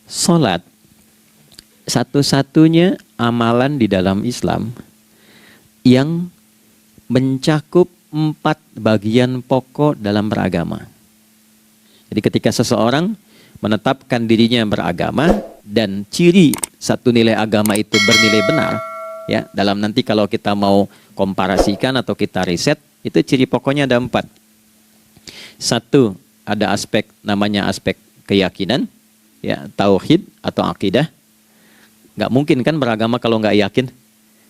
Salat satu-satunya amalan di dalam Islam yang mencakup 4 bagian pokok dalam beragama. Jadi ketika seseorang menetapkan dirinya beragama dan ciri satu nilai agama itu bernilai benar, ya, dalam nanti kalau kita mau komparasikan atau kita riset, itu ciri pokoknya ada 4. Satu, ada aspek namanya aspek keyakinan, ya, tauhid atau akidah. Nggak mungkin kan beragama kalau nggak yakin.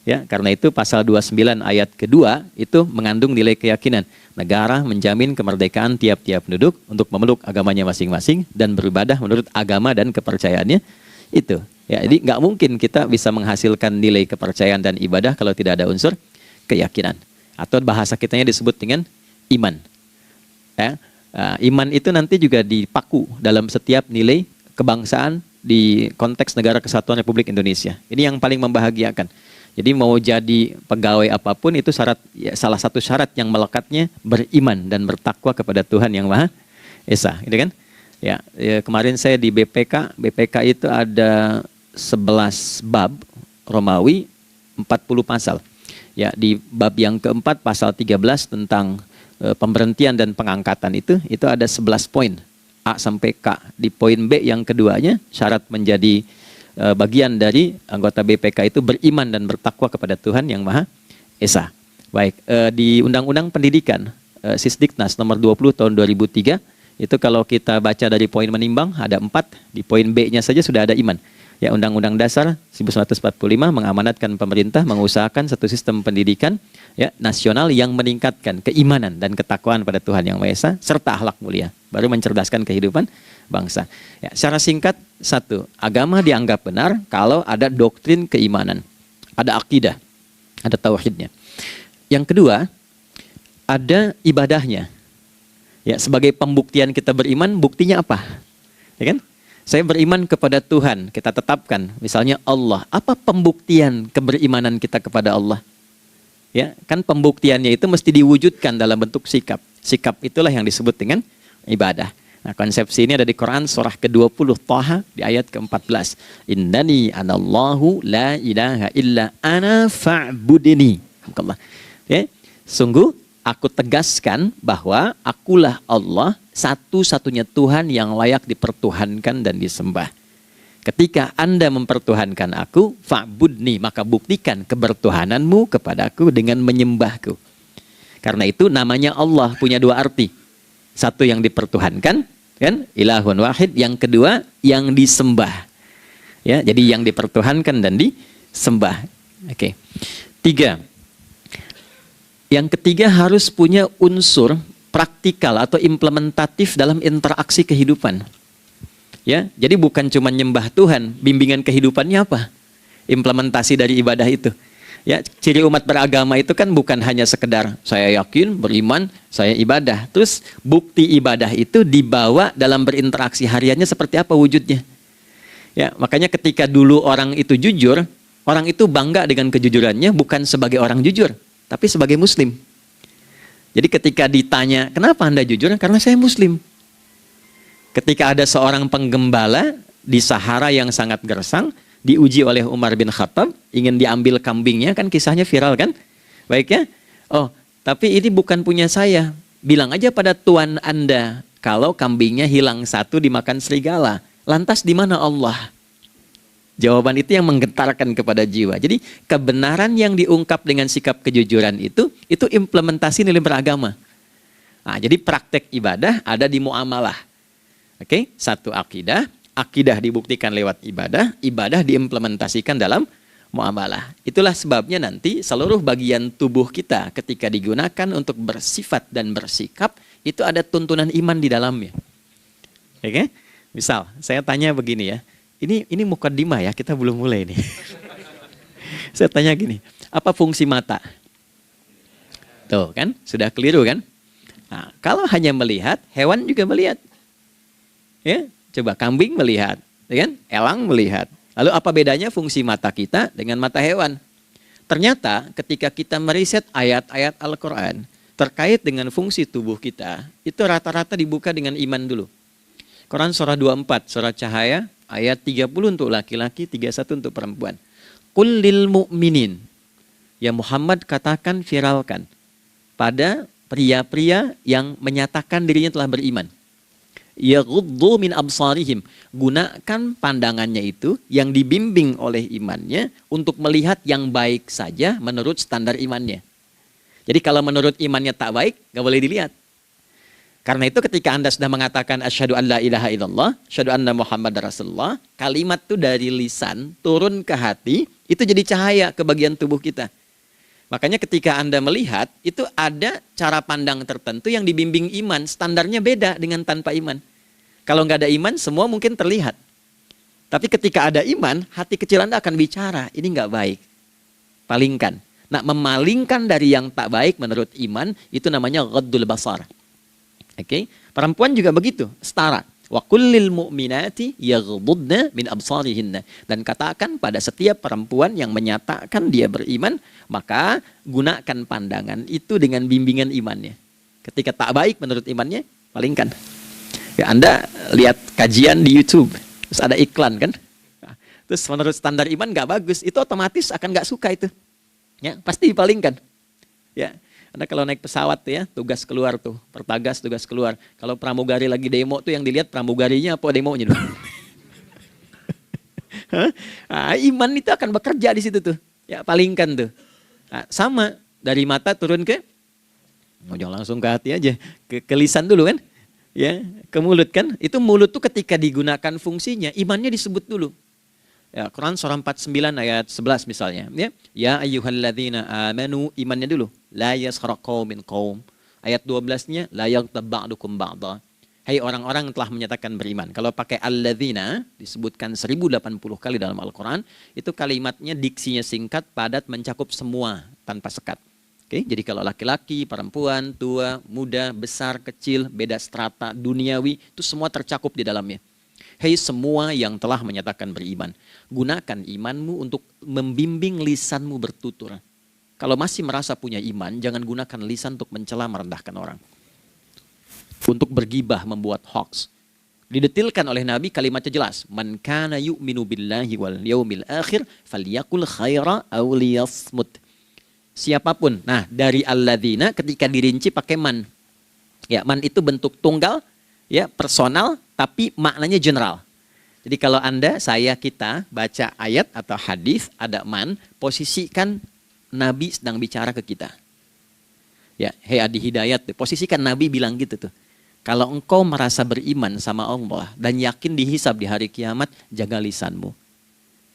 Ya, karena itu pasal 29 ayat kedua itu mengandung nilai keyakinan. Negara menjamin kemerdekaan tiap-tiap penduduk untuk memeluk agamanya masing-masing dan beribadah menurut agama dan kepercayaannya itu. Ya, jadi nggak mungkin kita bisa menghasilkan nilai kepercayaan dan ibadah kalau tidak ada unsur keyakinan. Atau bahasa kitanya disebut dengan iman. Ya, iman itu nanti juga dipaku dalam setiap nilai kebangsaan di konteks Negara Kesatuan Republik Indonesia. Ini yang paling membahagiakan. Jadi mau jadi pegawai apapun itu syarat, ya, salah satu syarat yang melekatnya beriman dan bertakwa kepada Tuhan Yang Maha Esa, gitu kan? Ya, kemarin saya di BPK itu ada 11 bab Romawi, 40 pasal. Ya, di bab yang keempat pasal 13 tentang pemberhentian dan pengangkatan itu ada 11 poin A sampai K. Di poin B yang keduanya syarat menjadi bagian dari anggota BPK itu beriman dan bertakwa kepada Tuhan Yang Maha Esa. Baik, di Undang-Undang Pendidikan Sisdiknas nomor 20 tahun 2003 itu kalau kita baca dari poin menimbang ada 4, di poin B-nya saja sudah ada iman. Ya, Undang-Undang Dasar 1945 mengamanatkan pemerintah mengusahakan satu sistem pendidikan, ya, nasional yang meningkatkan keimanan dan ketakwaan pada Tuhan Yang Maha Esa serta akhlak mulia, baru mencerdaskan kehidupan bangsa. Ya, secara singkat, satu, agama dianggap benar kalau ada doktrin keimanan, ada akidah, ada tauhidnya. Yang kedua, ada ibadahnya. Ya, sebagai pembuktian kita beriman, buktinya apa? Ya kan? Saya beriman kepada Tuhan, kita tetapkan, misalnya Allah. Apa pembuktian keberimanan kita kepada Allah? Ya, kan pembuktiannya itu mesti diwujudkan dalam bentuk sikap. Sikap itulah yang disebut dengan ibadah. Nah, konsepsi ini ada di Quran surah ke-20 Thaha di ayat ke-14. Innani anallahu la ilaha illa ana fa'budini. Ya, sungguh aku tegaskan bahwa akulah Allah, satu-satunya Tuhan yang layak dipertuhankan dan disembah. Ketika Anda mempertuhankan aku, fa'budni, maka buktikan kebertuhananmu kepadaku dengan menyembahku. Karena itu namanya Allah punya 2 arti. Satu yang dipertuhankan, kan? Ilahun wahid. Yang kedua yang disembah. Ya, jadi yang dipertuhankan dan disembah. Oke. 3. Yang ketiga harus punya unsur praktikal atau implementatif dalam interaksi kehidupan. Ya, jadi bukan cuma nyembah Tuhan, bimbingan kehidupannya apa? Implementasi dari ibadah itu. Ya, ciri umat beragama itu kan bukan hanya sekedar saya yakin, beriman, saya ibadah. Terus bukti ibadah itu dibawa dalam berinteraksi hariannya seperti apa wujudnya. Ya, makanya ketika dulu orang itu jujur, orang itu bangga dengan kejujurannya bukan sebagai orang jujur, tapi sebagai muslim. Jadi ketika ditanya, kenapa Anda jujur? Karena saya muslim. Ketika ada seorang penggembala di Sahara yang sangat gersang, diuji oleh Umar bin Khattab, ingin diambil kambingnya, kan kisahnya viral kan? Baik ya? Oh, tapi ini bukan punya saya. Bilang aja pada tuan Anda, kalau kambingnya hilang 1 dimakan serigala. Lantas di mana Allah? Jawaban itu yang menggetarkan kepada jiwa. Jadi kebenaran yang diungkap dengan sikap kejujuran itu implementasi nilai beragama. Nah, jadi praktek ibadah ada di muamalah. Oke, 1 akidah. Akidah dibuktikan lewat ibadah, ibadah diimplementasikan dalam muamalah. Itulah sebabnya nanti seluruh bagian tubuh kita ketika digunakan untuk bersifat dan bersikap, itu ada tuntunan iman di dalamnya. Oke? Misal, saya tanya begini ya, ini mukaddimah ya, kita belum mulai nih. Saya tanya gini, apa fungsi mata? Tuh kan, sudah keliru kan? Nah, kalau hanya melihat, hewan juga melihat. Ya? Coba kambing melihat, kan? Elang melihat. Lalu apa bedanya fungsi mata kita dengan mata hewan? Ternyata ketika kita meriset ayat-ayat Al-Quran terkait dengan fungsi tubuh kita, itu rata-rata dibuka dengan iman dulu. Quran surah 24, surah Cahaya, ayat 30 untuk laki-laki, 31 untuk perempuan. Qul lil mu'minin. Ya Muhammad, katakan, viralkan pada pria-pria yang menyatakan dirinya telah beriman. Yaghuddu min absarihim. Gunakan pandangannya itu yang dibimbing oleh imannya untuk melihat yang baik saja menurut standar imannya. Jadi kalau menurut imannya tak baik, nggak boleh dilihat. Karena itu ketika Anda sudah mengatakan asyhadu an la ilaha illallah, asyhadu anna Muhammad Rasulullah, kalimat itu dari lisan turun ke hati, itu jadi cahaya ke bagian tubuh kita. Makanya ketika Anda melihat, itu ada cara pandang tertentu yang dibimbing iman, standarnya beda dengan tanpa iman. Kalau nggak ada iman, semua mungkin terlihat. Tapi ketika ada iman, hati kecil Anda akan bicara, ini nggak baik. Palingkan. Nah, memalingkan dari yang tak baik menurut iman, itu namanya ghaddul basar. Oke? Perempuan juga begitu, setara. Wa kullil mu'minati yaghdudna min absarihinna. Dan katakan pada setiap perempuan yang menyatakan dia beriman, maka gunakan pandangan itu dengan bimbingan imannya. Ketika tak baik menurut imannya, palingkan. Ya, Anda lihat kajian di YouTube, terus ada iklan kan? Terus menurut standar iman nggak bagus, itu otomatis akan nggak suka itu. Ya, pasti dipalingkan. Ya. Anda kalau naik pesawat tuh ya, tugas keluar tuh, pertagas tugas keluar. Kalau pramugari lagi demo tuh yang dilihat pramugarinya apa demonya tuh. Nah, iman itu akan bekerja di situ tuh. Ya, palingkan tuh. Nah, sama dari mata turun ke, jangan langsung ke hati aja, ke lisan dulu kan. Ya, ke mulut kan. Itu mulut tuh ketika digunakan fungsinya, imannya disebut dulu. Ya, Quran surah 49 ayat 11 misalnya, ya. Ya ayyuhalladzina amanu, imannya dulu. La yaskhar qaumin qaum. Ayat 12-nya la yaghtab ba'dukum ba'dha. Hai orang-orang yang telah menyatakan beriman. Kalau pakai alladzina disebutkan 1080 kali dalam Al-Qur'an, itu kalimatnya diksinya singkat, padat, mencakup semua tanpa sekat. Oke, jadi kalau laki-laki, perempuan, tua, muda, besar, kecil, beda strata, duniawi, itu semua tercakup di dalamnya. Hei semua yang telah menyatakan beriman, gunakan imanmu untuk membimbing lisanmu bertutur. Kalau masih merasa punya iman, jangan gunakan lisan untuk mencela, merendahkan orang. Untuk bergibah, membuat hoax. Didetilkan oleh Nabi, kalimatnya jelas. Man kana yu'minu billahi wal yaumil akhir, falyakul khaira aw liyasmut. Siapapun. Nah, dari alladzina ketika dirinci pakai man. Ya, man itu bentuk tunggal, ya, personal, tapi maknanya general. Jadi kalau Anda, saya, kita baca ayat atau hadis ada man, posisikan Nabi sedang bicara ke kita. Ya, hei Adi Hidayat, posisikan Nabi bilang gitu tuh. Kalau engkau merasa beriman sama Allah dan yakin dihisab di hari kiamat, jaga lisanmu.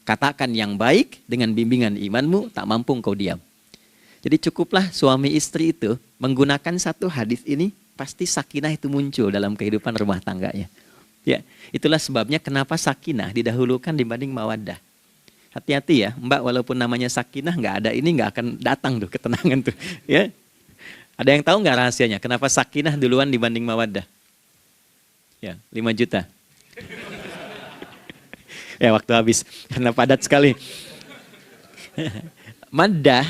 Katakan yang baik dengan bimbingan imanmu, tak mampu engkau diam. Jadi cukuplah suami istri itu menggunakan satu hadis ini, pasti sakinah itu muncul dalam kehidupan rumah tangganya. Ya, itulah sebabnya kenapa sakinah didahulukan dibanding mawaddah. Hati-hati ya, Mbak, walaupun namanya sakinah nggak ada ini nggak akan datang tuh ketenangan tuh. Ya, ada yang tahu nggak rahasianya? Kenapa sakinah duluan dibanding mawaddah? Ya, 5 juta. Ya, waktu habis karena padat sekali. Maddah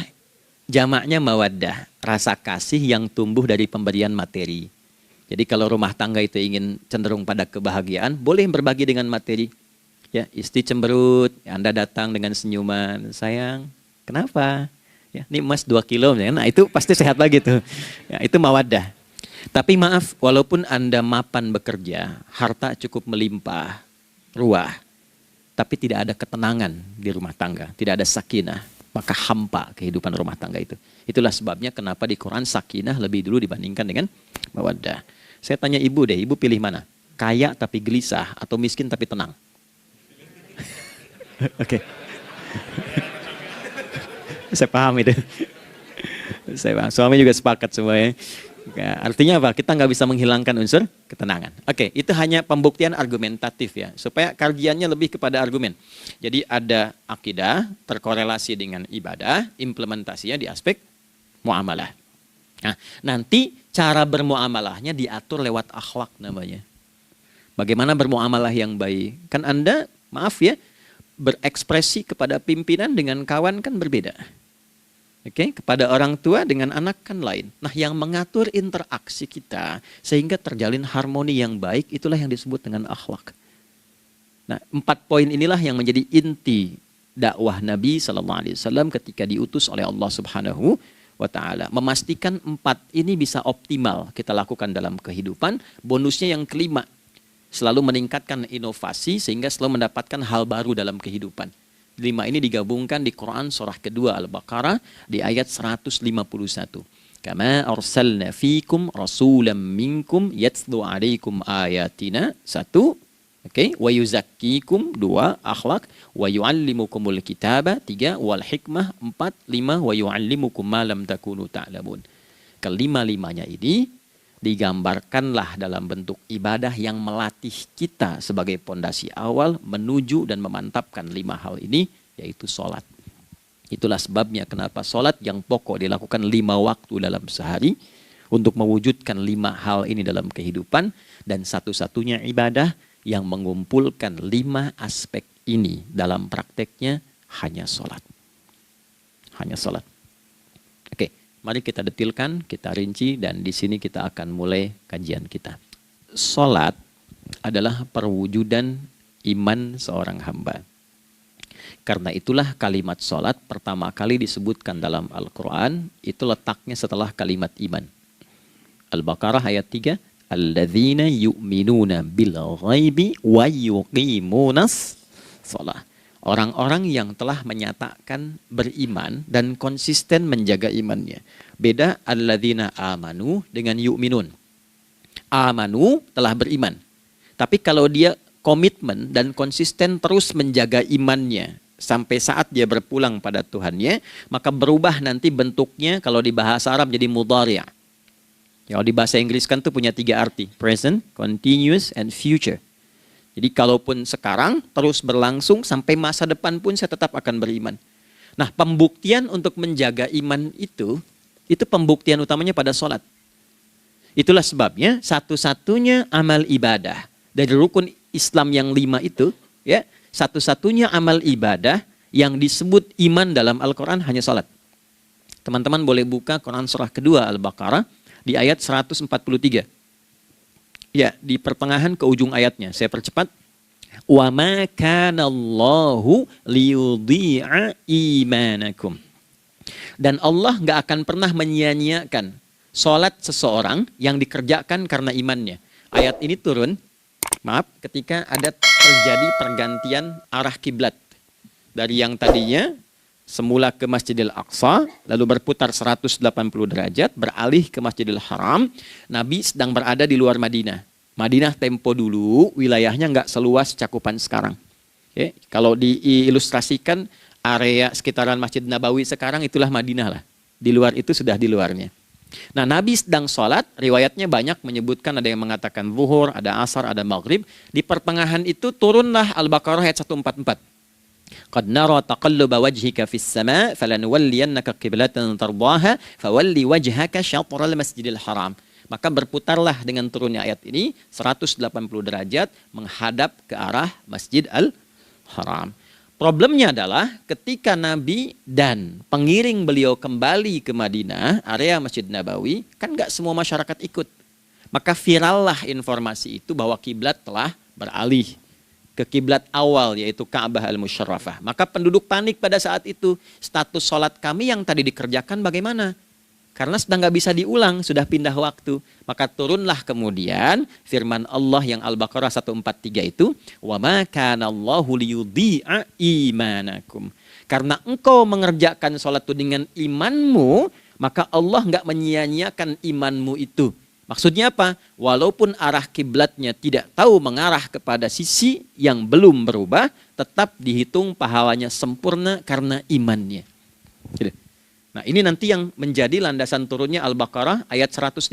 jamaknya mawaddah, rasa kasih yang tumbuh dari pemberian materi. Jadi kalau rumah tangga itu ingin cenderung pada kebahagiaan, boleh berbagi dengan materi. Ya, istri cemberut, ya Anda datang dengan senyuman, sayang, kenapa? Ya, ini emas 2 kilo, nah itu pasti sehat lagi tuh. Ya, itu mawaddah. Tapi maaf, walaupun Anda mapan bekerja, harta cukup melimpah, ruah, tapi tidak ada ketenangan di rumah tangga, tidak ada sakinah, maka hampa kehidupan rumah tangga itu. Itulah sebabnya kenapa di Quran sakinah lebih dulu dibandingkan dengan mawaddah. Saya tanya ibu deh, ibu pilih mana? Kaya tapi gelisah atau miskin tapi tenang? Oke. Saya paham itu. Saya paham. Suami juga sepakat semuanya. Ya, artinya apa? Kita nggak bisa menghilangkan unsur ketenangan. Oke, itu hanya pembuktian argumentatif ya, supaya kajiannya lebih kepada argumen. Jadi ada akidah terkorelasi dengan ibadah, implementasinya di aspek muamalah. Nah, nanti cara bermuamalahnya diatur lewat akhlak namanya. Bagaimana bermuamalah yang baik? Kan Anda, maaf ya, berekspresi kepada pimpinan dengan kawan kan berbeda. Oke, kepada orang tua dengan anak kan lain. Nah, yang mengatur interaksi kita sehingga terjalin harmoni yang baik, itulah yang disebut dengan akhlak. Nah, 4 poin inilah yang menjadi inti dakwah Nabi SAW ketika diutus oleh Allah Subhanahu wa Ta'ala. Memastikan 4 ini bisa optimal kita lakukan dalam kehidupan. Bonusnya yang kelima, selalu meningkatkan inovasi sehingga selalu mendapatkan hal baru dalam kehidupan. 5 ini digabungkan di Quran surah kedua Al-Baqarah di ayat 151. Kama arsalna fikum rasulam minkum yatslu alaikum ayatina. 1. Oke, wa yuzakkikum 2, akhlak, wa yuallimukumul kitaba 3, wal hikmah 4, 5, wa yuallimukum ma lam takunu ta'lamun. Kelima-limanya ini digambarkanlah dalam bentuk ibadah yang melatih kita sebagai pondasi awal menuju dan memantapkan 5 hal ini, yaitu sholat. Itulah sebabnya kenapa sholat yang pokok dilakukan 5 waktu dalam sehari untuk mewujudkan 5 hal ini dalam kehidupan, dan satu-satunya ibadah yang mengumpulkan 5 aspek ini dalam prakteknya hanya sholat. Hanya sholat. Oke, mari kita detilkan, kita rinci, dan di sini kita akan mulai kajian kita. Sholat adalah perwujudan iman seorang hamba. Karena itulah kalimat sholat pertama kali disebutkan dalam Al-Quran, itu letaknya setelah kalimat iman. Al-Baqarah ayat 3, alladzina yu'minuna bil ghaibi wa yuqimunas shalah. Orang-orang yang telah menyatakan beriman dan konsisten menjaga imannya. Beda alladzina amanu dengan yu'minun. Amanu telah beriman. Tapi kalau dia komitmen dan konsisten terus menjaga imannya sampai saat dia berpulang pada Tuhannya, maka berubah nanti bentuknya kalau di bahasa Arab jadi mudhari'. Ya, di bahasa Inggris kan tuh punya 3 arti. Present, continuous, and future. Jadi kalaupun sekarang terus berlangsung sampai masa depan pun saya tetap akan beriman. Nah, pembuktian untuk menjaga iman itu pembuktian utamanya pada sholat. Itulah sebabnya satu-satunya amal ibadah dari rukun Islam yang 5 itu, ya, satu-satunya amal ibadah yang disebut iman dalam Al-Quran hanya sholat. Teman-teman boleh buka Quran surah kedua Al-Baqarah di ayat 143. Ya, di pertengahan ke ujung ayatnya. Saya percepat. Wa ma kana Allahu liyudhi'a imanakum. Dan Allah nggak akan pernah menyia-nyiakan sholat seseorang yang dikerjakan karena imannya. Ayat ini turun, ketika ada terjadi pergantian arah kiblat. Dari yang tadinya semula ke Masjidil Aqsa, lalu berputar 180 derajat, beralih ke Masjidil Haram. Nabi sedang berada di luar Madinah. Madinah tempo dulu, wilayahnya nggak seluas cakupan sekarang. Oke, kalau diilustrasikan, area sekitaran Masjid Nabawi sekarang itulah Madinah lah. Di luar itu sudah di luarnya. Nah, Nabi sedang sholat, riwayatnya banyak menyebutkan, ada yang mengatakan zuhur, ada asar, ada maghrib. Di pertengahan itu turunlah Al-Baqarah ayat 144. Qad nara taqalluba wajhika fis sama' falanuwalliyannaka qiblatan tardaha fawalli wajhaka syatral masjidil haram. Maka berputarlah dengan turunnya ayat ini 180 derajat menghadap ke arah Masjid Al-Haram. Problemnya adalah ketika Nabi dan pengiring beliau kembali ke Madinah, area Masjid Nabawi, kan nggak semua masyarakat ikut. Maka virallah informasi itu bahwa kiblat telah beralih ke kiblat awal, yaitu Ka'bah Al-Musyarrafah. Maka penduduk panik pada saat itu. Status sholat kami yang tadi dikerjakan bagaimana? Karena sudah nggak bisa diulang, sudah pindah waktu. Maka turunlah kemudian firman Allah yang Al-Baqarah 143 itu, wa ma kana Allahu liyudhi'a imanakum. Karena engkau mengerjakan sholat itu dengan imanmu, maka Allah nggak menyia-nyiakan imanmu itu. Maksudnya apa? Walaupun arah kiblatnya tidak tahu mengarah kepada sisi yang belum berubah, tetap dihitung pahalanya sempurna karena imannya. Nah, ini nanti yang menjadi landasan turunnya Al-Baqarah ayat 115.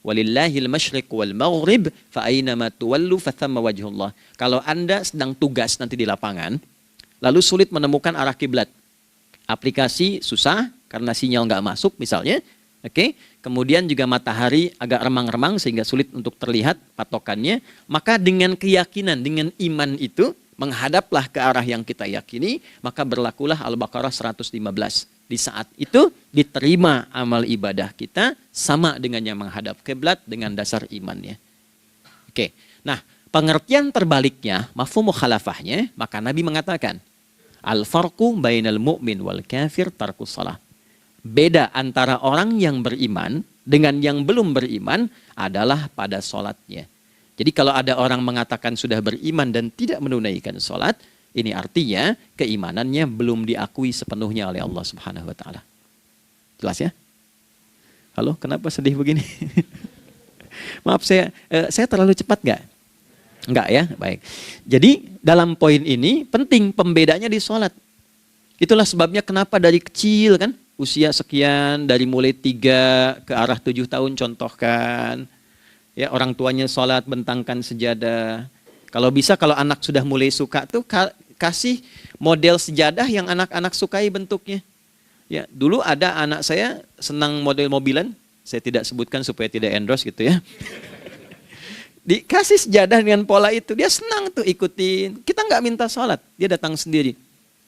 Walillahil masyriq wal maghrib fa aynama tuwallu fathamma wajhullah. Kalau Anda sedang tugas nanti di lapangan, lalu sulit menemukan arah kiblat. Aplikasi susah karena sinyal nggak masuk misalnya. Oke, kemudian juga matahari agak remang-remang sehingga sulit untuk terlihat patokannya. Maka dengan keyakinan, dengan iman itu, menghadaplah ke arah yang kita yakini, maka berlakulah Al-Baqarah 115. Di saat itu diterima amal ibadah kita sama dengan yang menghadap kiblat dengan dasar imannya. Oke, nah Pengertian terbaliknya, mafhum mukhalafahnya, maka Nabi mengatakan, al-farqu bainal mu'min wal kafir tarkus shalah. Beda antara orang yang beriman dengan yang belum beriman adalah pada sholatnya. Jadi kalau ada orang mengatakan sudah beriman dan tidak menunaikan sholat, ini artinya keimanannya belum diakui sepenuhnya oleh Allah Subhanahu wa Ta'ala. Jelas ya? Halo, kenapa sedih begini? Maaf, saya terlalu cepat nggak? Nggak ya? Baik. Jadi dalam poin ini penting pembedanya di sholat. Itulah sebabnya kenapa dari kecil kan, usia sekian, dari mulai 3 ke arah 7 tahun contohkan. Ya, orang tuanya sholat bentangkan sejadah. Kalau bisa kalau anak sudah mulai suka tuh kasih model sejadah yang anak-anak sukai bentuknya. Ya, dulu ada anak saya senang model mobilan, saya tidak sebutkan supaya tidak endorse gitu ya. Dikasih sejadah dengan pola itu, dia senang tuh ikutin. Kita nggak minta sholat, dia datang sendiri.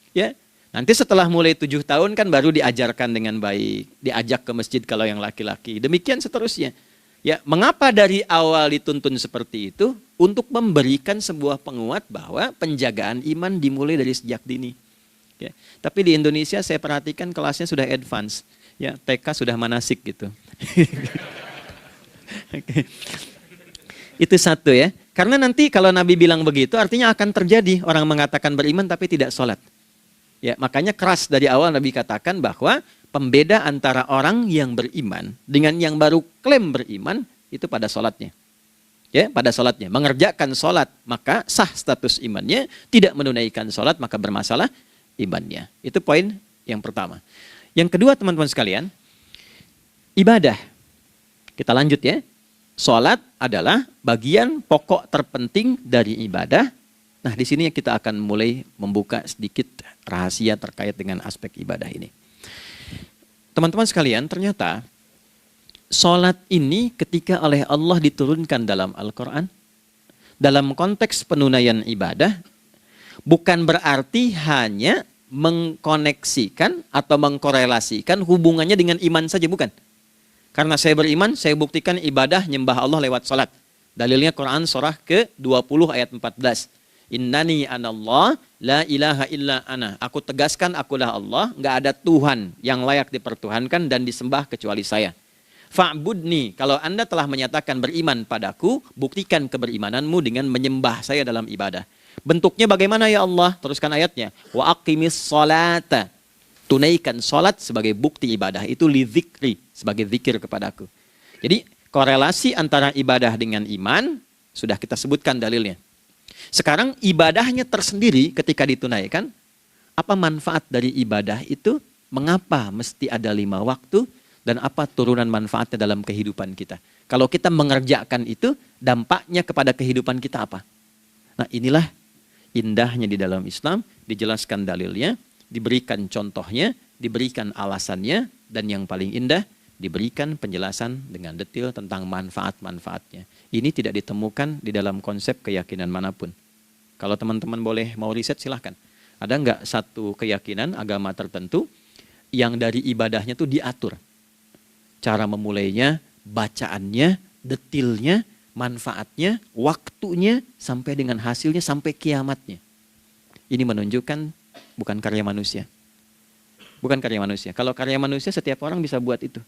Ya, nanti setelah mulai 7 tahun kan baru diajarkan dengan baik, diajak ke masjid kalau yang laki-laki. Demikian seterusnya. Ya, mengapa dari awal dituntun seperti itu? Untuk memberikan sebuah penguat bahwa penjagaan iman dimulai dari sejak dini. Ya. Tapi di Indonesia saya perhatikan kelasnya sudah advance, ya TK sudah manasik gitu. Okay. Itu satu ya. Karena nanti kalau Nabi bilang begitu, artinya akan terjadi orang mengatakan beriman tapi tidak sholat. Ya, makanya keras dari awal Nabi katakan bahwa pembeda antara orang yang beriman dengan yang baru klaim beriman itu pada sholatnya. Ya, pada sholatnya mengerjakan sholat maka sah status imannya, tidak menunaikan sholat maka bermasalah imannya. Itu poin yang pertama. Yang kedua teman-teman sekalian, ibadah. Kita lanjut ya. Sholat adalah bagian pokok terpenting dari ibadah. Nah, di sini kita akan mulai membuka sedikit rahasia terkait dengan aspek ibadah ini. Teman-teman sekalian, ternyata sholat ini ketika oleh Allah diturunkan dalam Al-Quran, dalam konteks penunaian ibadah, bukan berarti hanya mengkoneksikan atau mengkorelasikan hubungannya dengan iman saja, bukan. Karena saya beriman, saya buktikan ibadah nyembah Allah lewat sholat. Dalilnya Quran surah ke-20 ayat 14. Innani anallah la ilaha illa ana. Aku tegaskan akulah Allah, nggak ada Tuhan yang layak dipertuhankan dan disembah kecuali saya. Fa'budni, kalau Anda telah menyatakan beriman padaku, buktikan keberimananmu dengan menyembah saya dalam ibadah. Bentuknya bagaimana ya Allah? Teruskan ayatnya. Wa aqimis sholata. Tunaikan sholat sebagai bukti ibadah. Itu li dzikri, sebagai zikir kepadaku. Jadi korelasi antara ibadah dengan iman, sudah kita sebutkan dalilnya. Sekarang ibadahnya tersendiri ketika ditunaikan, apa manfaat dari ibadah itu? Mengapa mesti ada 5 waktu? Dan apa turunan manfaatnya dalam kehidupan kita? Kalau kita mengerjakan itu, dampaknya kepada kehidupan kita apa? Nah, inilah indahnya di dalam Islam, dijelaskan dalilnya, diberikan contohnya, diberikan alasannya, dan yang paling indah, diberikan penjelasan dengan detail tentang manfaat-manfaatnya. Ini tidak ditemukan di dalam konsep keyakinan manapun. Kalau teman-teman boleh mau riset silahkan. Ada nggak satu keyakinan agama tertentu yang dari ibadahnya tuh diatur? Cara memulainya, bacaannya, detailnya, manfaatnya, waktunya, sampai dengan hasilnya, sampai kiamatnya. Ini menunjukkan bukan karya manusia. Bukan karya manusia. Kalau karya manusia setiap orang bisa buat itu.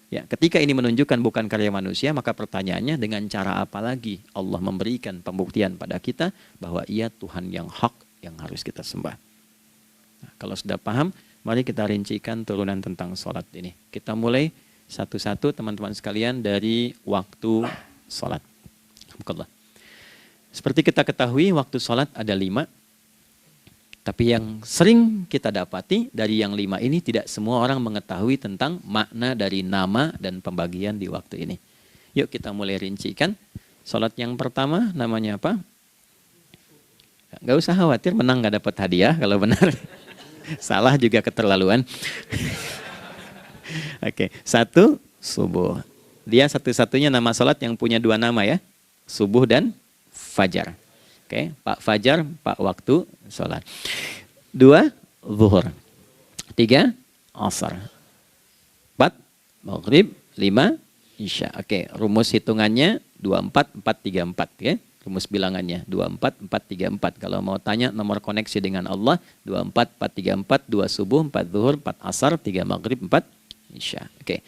Ya, ketika ini menunjukkan bukan karya manusia, maka pertanyaannya dengan cara apa lagi Allah memberikan pembuktian pada kita bahwa Ia Tuhan yang hak yang harus kita sembah. Nah, kalau sudah paham, mari kita rincikan turunan tentang sholat ini. Kita mulai satu-satu teman-teman sekalian dari waktu sholat. Seperti kita ketahui waktu sholat ada 5. Tapi yang sering kita dapati dari yang 5 ini tidak semua orang mengetahui tentang makna dari nama dan pembagian di waktu ini. Yuk kita mulai rincikan. Sholat yang pertama namanya apa? Gak usah khawatir, menang gak dapat hadiah kalau benar. Salah juga keterlaluan. Oke, 1 subuh. Dia satu-satunya nama sholat yang punya 2 nama ya. Subuh dan fajar. Oke, Pak Fajar, Pak waktu sholat. 2, zuhur. 3, asar. 4, maghrib. 5, isya. Oke, rumus hitungannya 24, 4, 3, 4. Ya. rumus bilangannya 24434. Kalau mau tanya nomor koneksi dengan Allah 24434, 2 subuh, 4 zuhur, 4 asar, 3 maghrib, 4 isya. Oke.